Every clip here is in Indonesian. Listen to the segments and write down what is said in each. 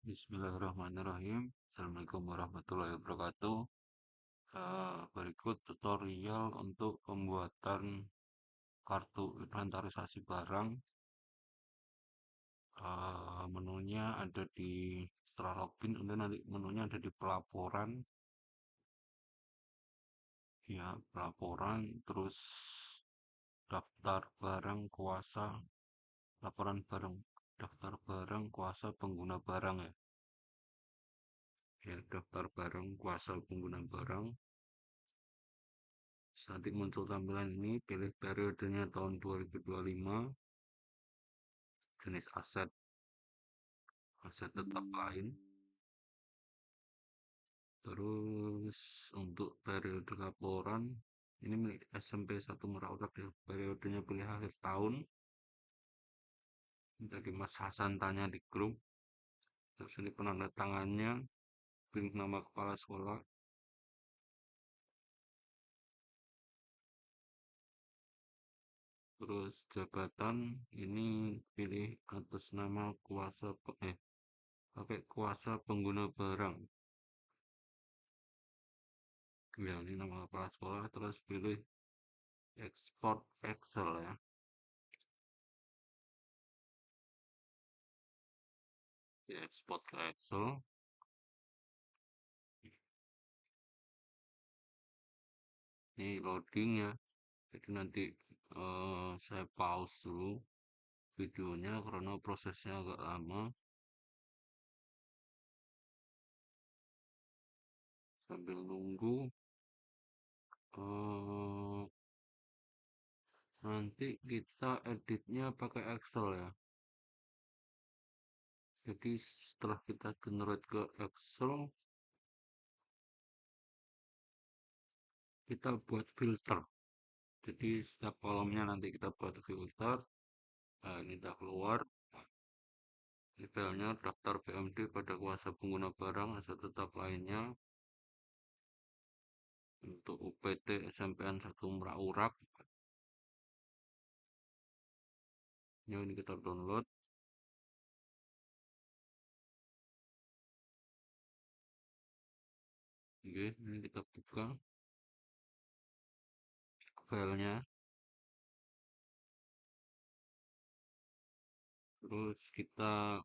Bismillahirrahmanirrahim. Assalamualaikum warahmatullahi wabarakatuh. Berikut tutorial untuk pembuatan kartu inventarisasi barang. Menunya ada di setelah login, kemudian nanti menunya ada di pelaporan, ya pelaporan, terus daftar barang kuasa, laporan barang, daftar barang kuasa pengguna barang ya. Ya, daftar barang kuasa pengguna barang. Nanti muncul tampilan ini, pilih periodenya tahun 2025, jenis aset, aset tetap lain. Terus untuk periode laporan, ini milik SMP 1 Merauke ya. Periodenya pilih akhir tahun. Tadi Mas Hasan tanya di grup. Terus ini penandatangannya, pilih nama kepala sekolah. Terus jabatan, ini pilih atas nama kuasa, pakai kuasa pengguna barang. Ya, ini nama kepala sekolah, terus pilih export Excel ya. Ya, export ke Excel. Ini loading ya. Jadi nanti saya pause dulu videonya karena prosesnya agak lama. Sambil nunggu, eh nanti kita editnya pakai Excel ya. Jadi setelah kita generate ke Excel, kita buat filter. Jadi setiap kolomnya nanti kita buat filter. Nah, ini udah keluar. Ini filenya daftar BMD pada kuasa pengguna barang aset tetap lainnya untuk UPT SMPN 1 Merak. Ya, ini kita download. Oke, ini kita buka filenya. Terus kita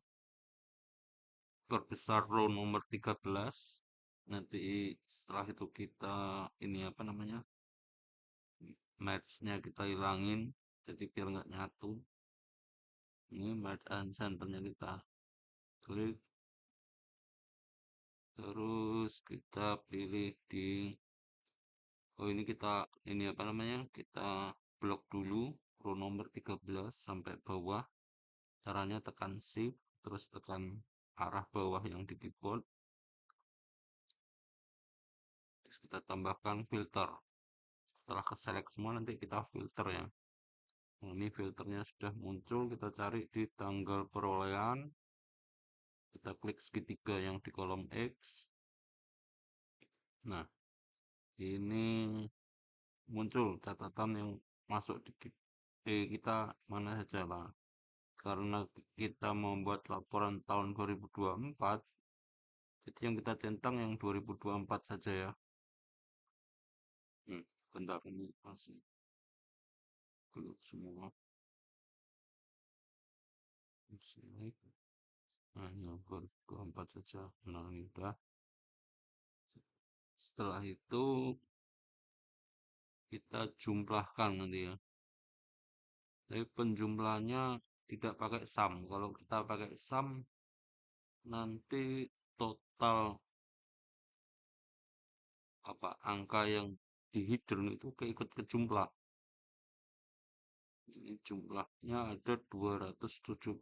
perbesar row nomor 13. Nanti setelah itu kita ini apa namanya? Match-nya kita hilangin. Jadi biar nggak nyatu. Ini match and centernya kita klik. Terus kita pilih di ini kita ini apa namanya? Kita blok dulu row nomor 13 sampai bawah. Caranya tekan shift terus tekan arah bawah yang di keyboard. Terus kita tambahkan filter. Setelah ke select semua nanti kita filter ya. Nah, ini filternya sudah muncul, kita cari di tanggal perolehan. Kita klik segitiga yang di kolom X. Nah, ini muncul catatan yang masuk di kita mana saja lah. Karena kita membuat laporan tahun 2024, jadi yang kita centang yang 2024 saja ya. Bentar ini masih belum semua. Sini. Nah, yang 2024 saja. Nah, ini udah. Setelah itu kita jumlahkan nanti ya. Tapi penjumlahannya tidak pakai sum. Kalau kita pakai sum, nanti total apa angka yang di hidden itu keikut ke jumlah. Ini jumlahnya ada 276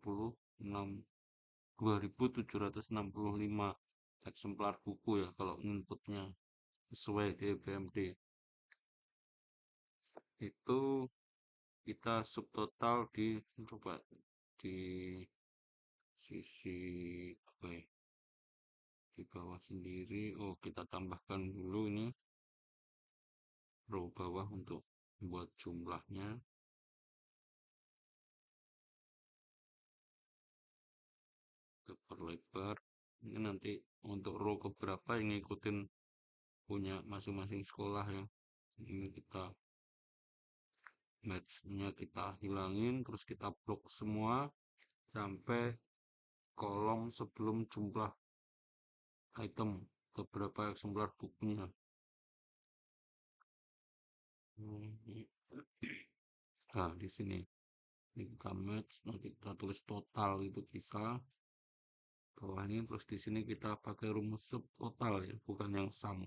eksemplar buku ya kalau inputnya sesuai di BMD. Itu kita subtotal di coba di sisi apa ya, di bawah sendiri. Oh, kita tambahkan dulu ini row bawah untuk buat jumlahnya. Kita perlebar. Ini nanti untuk row keberapa yang ngikutin punya masing-masing sekolah ya. Ini kita matchnya kita hilangin, terus kita blok semua sampai kolom sebelum jumlah item atau berapa eksemplar bukunya. Hmm, Nah, di sini ini kita match, nanti kita tulis total itu bisa bawah ini, terus di sini kita pakai rumus sub total ya, bukan yang sum.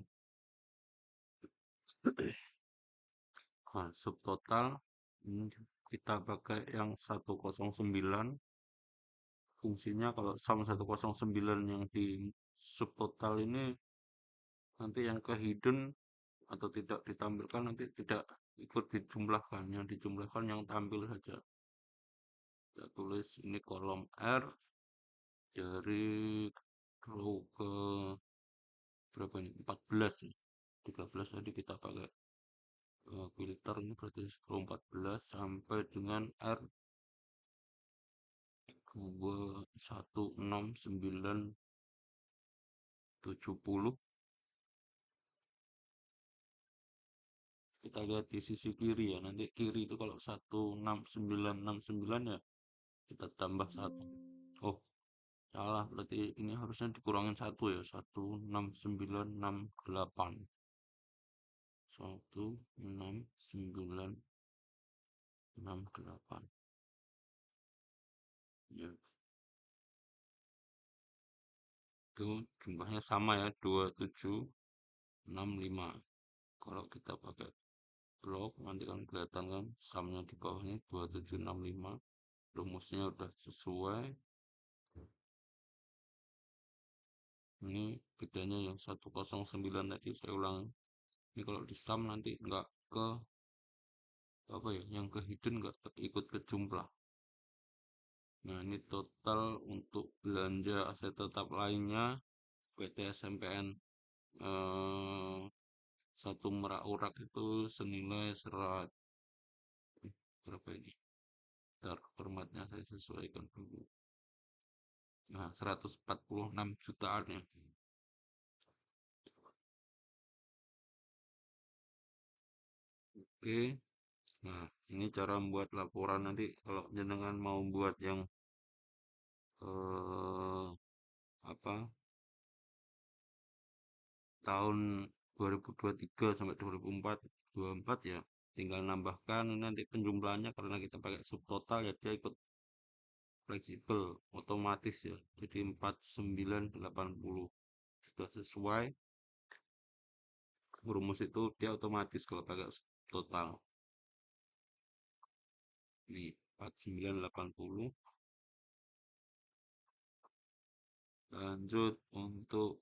Nah, sub total ini kita pakai yang 109. Fungsinya kalau sum 109 yang di subtotal ini nanti yang ke hidden atau tidak ditampilkan nanti tidak ikut dijumlahkan, yang dijumlahkan yang tampil saja. Kita tulis ini kolom R dari row ke berapa ini, 14 ya, 13 tadi kita pakai filter, ini berarti row 14 sampai dengan R 216.970. Kita lihat di sisi kiri ya, nanti kiri itu kalau 16969 ya kita tambah satu. Oh, salah, berarti ini harusnya dikurangin satu ya, 16968. 16968 ya, itu jumlahnya sama ya, 2765. Kalau kita pakai blok nanti kan kelihatan kan sumnya di bawahnya 2765, rumusnya udah sesuai. Ini bedanya yang 109 tadi saya ulang. Ini kalau di sum nanti nggak ke apa ya, yang ke hidden nggak ikut ke jumlah. Nah, ini total untuk belanja aset tetap lainnya PT SMPN eh, satu Merak Urak itu senilai berapa ini? Ntar formatnya saya sesuaikan dulu. Nah, 146 jutaan ya. Oke. Nah, ini cara membuat laporan nanti kalau jenengan mau buat yang eh apa tahun 2023 sampai 2024 ya, tinggal nambahkan ini nanti penjumlahannya karena kita pakai subtotal ya dia ikut fleksibel otomatis ya, jadi 4980 sudah sesuai rumus itu, dia otomatis kalau pakai total. Ini 4980. Lanjut untuk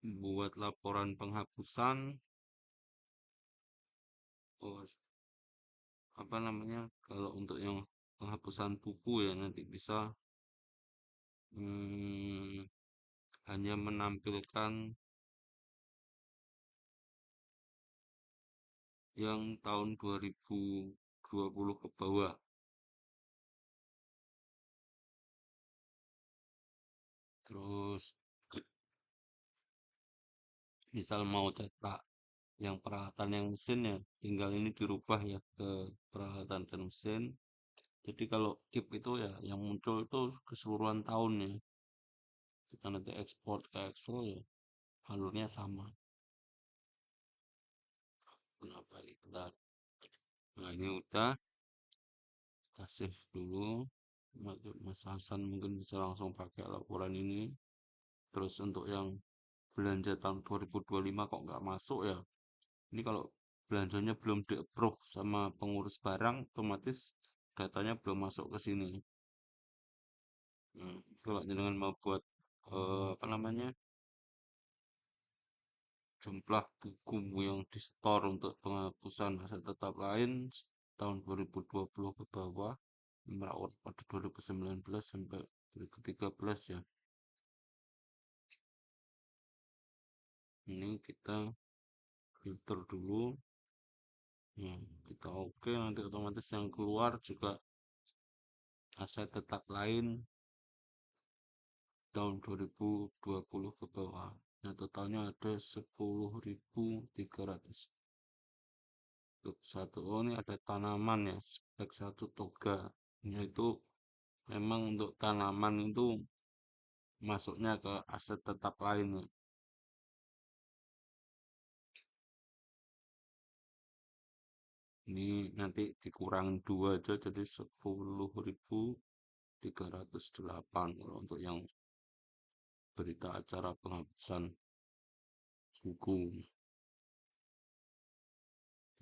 buat laporan penghapusan. Oh, apa namanya, kalau untuk yang penghapusan buku ya nanti bisa hmm, hanya menampilkan yang tahun 2020 ke bawah. Terus misal mau cetak yang peralatan yang mesin ya tinggal ini dirubah ya ke peralatan dan mesin. Jadi kalau keep itu ya yang muncul itu keseluruhan tahun ya. Kita nanti ekspor ke Excel ya alurnya sama. Kenapa kita? Nah, ini udah kita save dulu. Mas Hasan mungkin bisa langsung pakai laporan ini. Terus untuk yang belanja tahun 2025 kok nggak masuk ya? Ini kalau belanjanya belum di-approve sama pengurus barang, otomatis datanya belum masuk ke sini. Nah, kalau jenengan mau buat apa namanya, jumlah buku yang di store untuk penghapusan aset tetap lain tahun 2020 ke bawah, merawat pada 2019 sampai 2013 ya. Ini kita filter dulu. Nah, kita oke, nanti otomatis yang keluar juga aset tetap lain tahun 2020 ke bawah. Nah, totalnya ada 10.300. Untuk satu, oh ini ada tanaman ya, spek satu toga. Itu memang untuk tanaman itu masuknya ke aset tetap lain ya. Ini nanti dikurang dua aja jadi 10.308 kalau untuk yang berita acara penghapusan buku.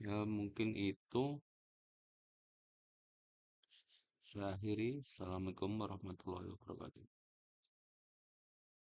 Ya mungkin itu saya akhiri. Assalamualaikum warahmatullahi wabarakatuh.